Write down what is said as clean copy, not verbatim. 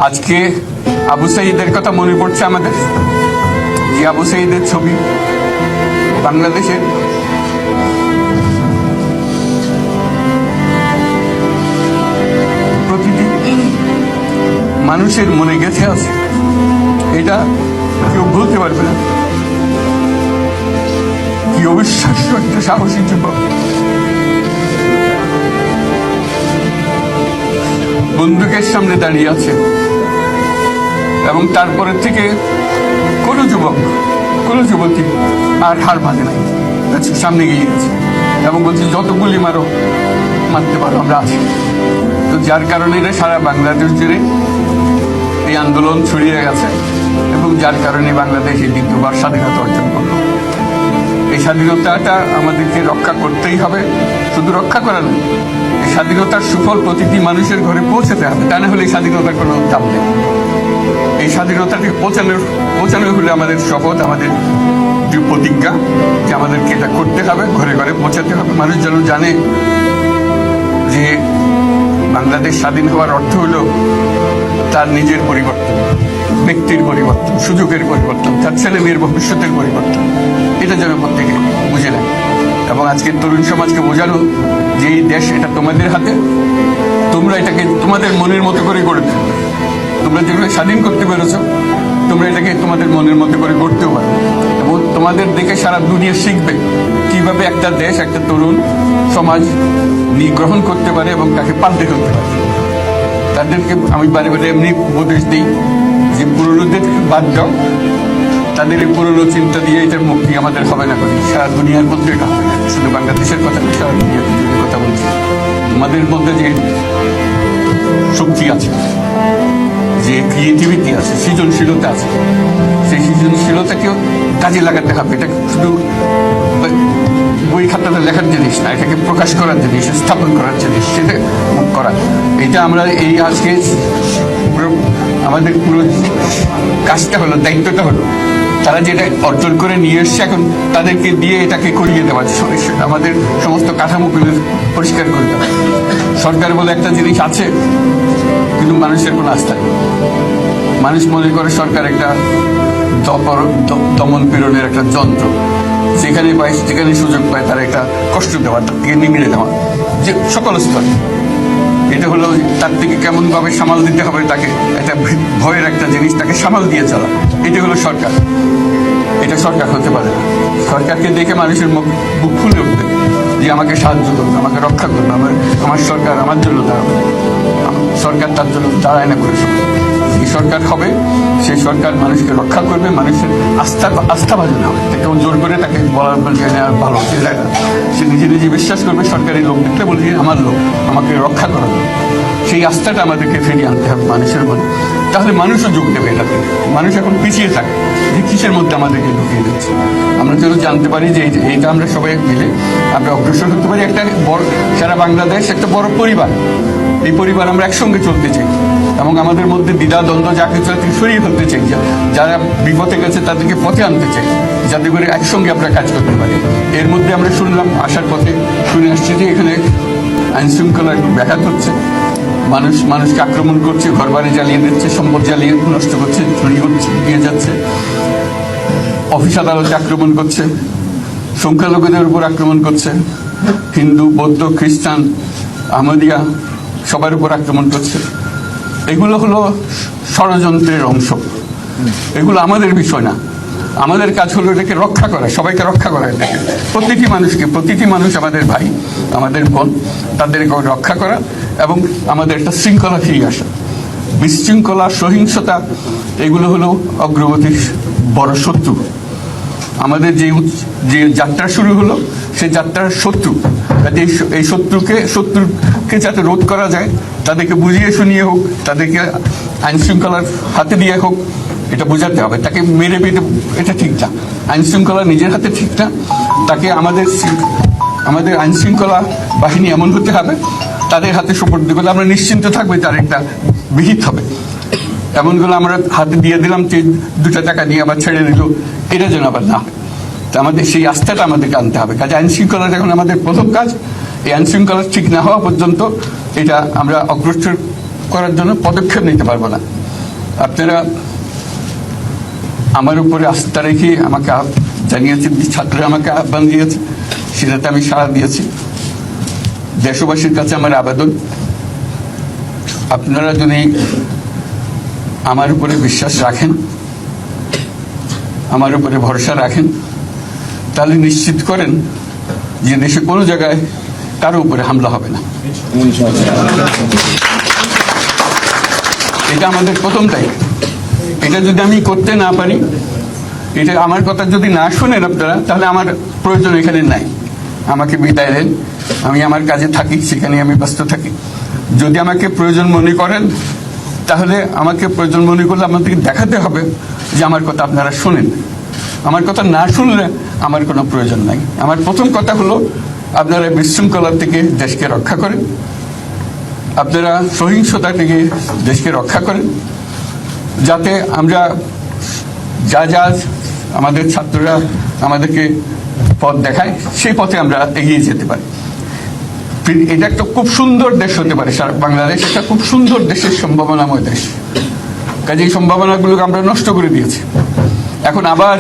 আজকে আবু সাঈদের কথা মনে পড়ছে আমাদের, যে আবু সাঈদের ছবি বাংলাদেশের প্রতিটি মানুষের মনে গেঁথে আছে, এটা কেউ ভুলতে পারবে না। কি অবিশ্বাস্য একটা সাহসী যুবক, বন্দুকের সামনে দাঁড়িয়ে আছে এবং তারপরে থেকে কোনো যুবক কোনো যুবতী আর হার মানে নাই, সামনে গিয়ে গেছে এবং বলছে যত গুলি মারো, মারতে পারো, আমরা আছি। তো যার কারণে সারা বাংলাদেশ জুড়ে এই আন্দোলন ছড়িয়ে গেছে এবং যার কারণে বাংলাদেশ এই দ্বিতীয়বার স্বাধীনতা অর্জন করলো। এই স্বাধীনতাটা আমাদেরকে রক্ষা করতেই হবে, শুধু রক্ষা করা নয়, এই স্বাধীনতার সুফল প্রতিটি মানুষের ঘরে পৌঁছাতে হবে, তা না হলে এই স্বাধীনতার কোনো দাম নেই। এই স্বাধীনতাকে পৌঁছানো হলে আমাদের শপথ, আমাদের যে প্রতিজ্ঞা যে আমাদেরকে এটা করতে হবে, ঘরে ঘরে পৌঁছাতে হবে। মানুষ যেন জানে যে বাংলাদেশ স্বাধীন হওয়ার অর্থ হলো তার নিজের পরিবর্তন, ব্যক্তির পরিবর্তন, সুযোগের পরিবর্তন, তার ছেলে মেয়ের ভবিষ্যতের পরিবর্তন। এটা যেন প্রত্যেকে বুঝে নেয় এবং আজকের তরুণ সমাজকে বোঝানো যে এই দেশ এটা তোমাদের হাতে, তোমরা এটাকে তোমাদের মনের মতো করে গড়ে দেবে। তোমরা যেভাবে স্বাধীন করতে পেরেছ, তোমরা এটাকে তোমাদের মনের মতো করে গড়তেও পারো এবং তোমাদের দেখে সারা দুনিয়া শিখবে কিভাবে একটা দেশ, একটা তরুণ সমাজ গ্রহণ করতে পারে এবং তাকে পাল্টে ফেলতে পারে। তাদেরকে আমি বারে বারে এমনি উপদেশ দিই যে পুরোনোদের বাদ দাও, তাদের এই পুরোনো চিন্তা দিয়ে এটার মুক্তি আমাদের হবে না করি, সারা দুনিয়ার মধ্যে এটা হবে না। শুধু বাংলাদেশের কথা নয়, সারা দুনিয়ার কথা বলছি। আমাদের মধ্যে যে শক্তি আছে, যে ক্রিয়েটিভিটি আছে, সৃজনশীলতা আছে, সেই সৃজনশীলতাকেও কাজে লাগাতে হবে। এটা শুধু বই খাতাতে লেখার জিনিস না, এটাকে প্রকাশ করার জিনিস, স্থাপন করার জিনিস, সেটা করা। এটা আমরা এই আজকে আমাদের পুরো কাজটা হলো, দায়িত্বটা হলো তারা যেটা অর্জন করে নিয়ে এসছে, এখন তাদেরকে দিয়ে এটাকে করিয়ে দেওয়া, আমাদের সমস্ত কাঠামোগুলো পরিষ্কার করে দেওয়া। সরকার বলে একটা জিনিস আছে, কিন্তু মানুষের কোনো আস্থা নেই। মানুষ মনে করে সরকার একটা দমন পীড়নের একটা যন্ত্র, যেখানে পায় যেখানে সুযোগ পায় তার একটা কষ্ট দেওয়া, তার থেকে নিমিড়ে দেওয়া, যে সকল স্তরে। এটা হলো তার থেকে কেমনভাবে সামাল দিতে হবে তাকে, এটা ভয়ের একটা জিনিস, তাকে সামাল দিয়ে চলা। এটা হলো সরকার। এটা সরকার হতে পারে না। সরকারকে দেখে মানুষের বুক ফুলে উঠবে যে আমাকে সাহায্য করবে, আমাকে রক্ষা করবে, আমার সরকার আমার জন্য দাঁড়াবে। সরকার তার জন্য দাঁড়ায় না করে সময়। এই সরকার হবে, সেই সরকার মানুষকে রক্ষা করবে, মানুষের আস্থাভাজন হবে। কেউ জোর করে তাকে বলার ভালো, সে নিজে নিজে বিশ্বাস করবে সরকারি লোক দেখলে বলবে আমার লোক, আমাকে রক্ষা করাবে। সেই আস্থাটা আমাদেরকে ফিরিয়ে আনতে হবে মানুষের মনে, তাহলে মানুষও যোগ দেবে এটাতে। মানুষ এখন পিছিয়ে থাকে যে কিসের মধ্যে আমাদেরকে ঢুকিয়ে দিচ্ছে। আমরা যেন জানতে পারি যে এইটা আমরা সবাই মিলে আমরা অগ্রসর হতে পারি। একটা বড়, সারা বাংলাদেশ একটা বড় পরিবার, এই পরিবার আমরা একসঙ্গে চলতে চাই এবং আমাদের মধ্যে দ্বিধা দ্বন্দ্ব যা কিছু সরিয়ে ফেলতে চাই। যারা বিপথে গেছে তাদেরকে পথে আনতে চাই, যাতে করে একসঙ্গে আমরা কাজ করতে পারি। এর মধ্যে আমরা শুনলাম, আসার পথে শুনে আসছি যে এখানে আইন শৃঙ্খলার ব্যাঘাত হচ্ছে, মানুষকে আক্রমণ করছে, ঘরবাড়ি জ্বালিয়ে দিচ্ছে, সম্পদ জ্বালিয়ে নষ্ট করছে, চুরি দিয়ে যাচ্ছে, অফিস আদালতে আক্রমণ করছে, সংখ্যালঘুদের উপর আক্রমণ করছে, হিন্দু, বৌদ্ধ, খ্রিস্টান, আহমদিয়া সবার উপর আক্রমণ করছে। এগুলো হলো ষড়যন্ত্রের অংশ। এগুলো আমাদের বিষয় না। আমাদের কাজ হলো এটাকে রক্ষা করা, সবাইকে রক্ষা করা। এটাকে প্রতিটি মানুষ আমাদের ভাই, আমাদের বোন, তাদেরকে রক্ষা করা এবং আমাদের একটা শৃঙ্খলা ফিরিয়ে আসা। বিশৃঙ্খলা, সহিংসতা এগুলো হলো অগ্রগতির বড় শত্রু। আমাদের যে যাত্রা শুরু হলো, সেই যাত্রার শত্রু, এই শত্রুকে যাতে রোধ করা যায়, তাদেরকে বুঝিয়ে শুনিয়ে হোক, তাদেরকে আইন শৃঙ্খলার হাতে দিয়ে হোক, এটা বোঝাতে হবে। তাকে মেরে পেটে এটা ঠিক না, আইন শৃঙ্খলা নিজের হাতে ঠিক না। তাকে আমাদের আইন শৃঙ্খলা বাহিনী এমন হতে হবে, তাদের হাতে সুপর্দ করলে আমরা নিশ্চিন্ত থাকবে তার একটা বিহিত হবে। এমনগুলো আমরা হাতে দিয়ে দিলাম, যে 2 টাকা দিয়ে আবার ছেড়ে দিল, এটা যেন আবার না। আমাদের সেই আস্থাটা আমাদেরকে আনতে হবে। কাজে আইন শৃঙ্খলাটা এখন আমাদের প্রথম কাজ। এই আইন শৃঙ্খলা ঠিক না হওয়া পর্যন্ত এটা আমরা অগ্রসর করার জন্য পদক্ষেপ নিতে পারবো না। আপনারা আমার উপরে আস্থা রেখে আমাকে জানিয়েছেন, ছাত্ররা আমাকে আহ্বান দিয়েছে, সেটাতে আমি সাড়া দিয়েছি। দেশবাসীর কাছে আমার আবেদন, আপনারা যদি আমার উপরে বিশ্বাস রাখেন, আমার উপরে ভরসা রাখেন, তাহলে নিশ্চিত করেন যে দেশে কোনো জায়গায় কারো উপরে হামলা হবে না। এটা আমাদের প্রথম দায়িত্ব। এটা যদি আমি করতে না পারি, এটা আমার কথা যদি না শোনেন আপনারা, তাহলে আমার প্রয়োজন এখানে নাই। আমাকে বিদায় দেন, আমি আমার কাজে থাকি, সেখানে আমি ব্যস্ত থাকি। যদি আমাকে প্রয়োজন মনে করেন, তাহলে আমাকে প্রয়োজন মনে করলে আপনাদেরকে দেখাতে হবে যে আমার কথা আপনারা শোনেন। আমার কথা না শুনলে আমার কোনো প্রয়োজন নাই। আমার প্রথম কথা হলো, আপনারা বিশৃঙ্খলা থেকে দেশকে রক্ষা করেন, আপনারা সহিংসতা থেকে দেশকে রক্ষা করেন, যাতে আমরা যা যা আমাদের ছাত্ররা আমাদেরকে পথ দেখায়, সেই পথে আমরা এগিয়ে যেতে পারি। এটা একটা খুব সুন্দর দেশ হতে পারে, সারা বাংলাদেশ একটা খুব সুন্দর দেশের সম্ভাবনাময় দেশ। কাজে এই সম্ভাবনাগুলোকে আমরা নষ্ট করে দিয়েছি। এখন আবার